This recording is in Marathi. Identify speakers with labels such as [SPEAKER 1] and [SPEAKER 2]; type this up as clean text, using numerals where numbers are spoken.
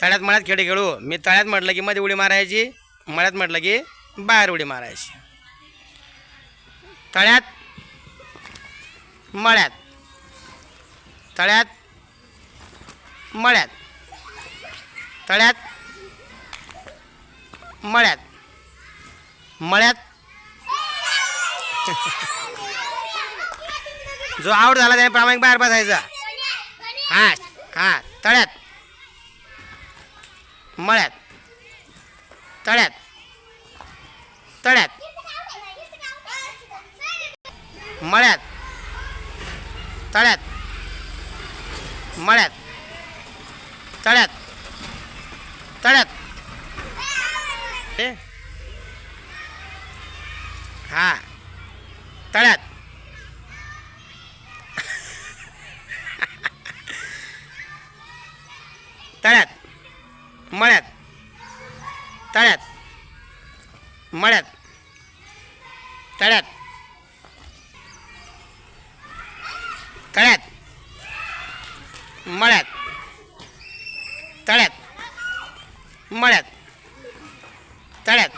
[SPEAKER 1] तळ्यात मळ्यात खेळ खेळू. मी तळ्यात म्हटलं की मध्ये उडी मारायची, मळ्यात म्हटलं की बाहेर उडी मारायची. तळ्यात मळ्यात, तळ्यात मळ्यात, तळ्यात मळ्यात, मळ्यात. जो आउट झाला त्याने प्रामाणिक बाहेर बसायचा. हां हां. तळ्यात मळ्यात, तळ्यात, तळ्यात मळ्यात, तळ्यात मळ्यात, तळ्यात, तळ्यात. हां. तळ्यात तळ्यात मळ्यात, तळ्यात मळ्यात, तळ्यात, तळ्यात मळ्यात, तळ्यात मळ्यात, तळ्यात.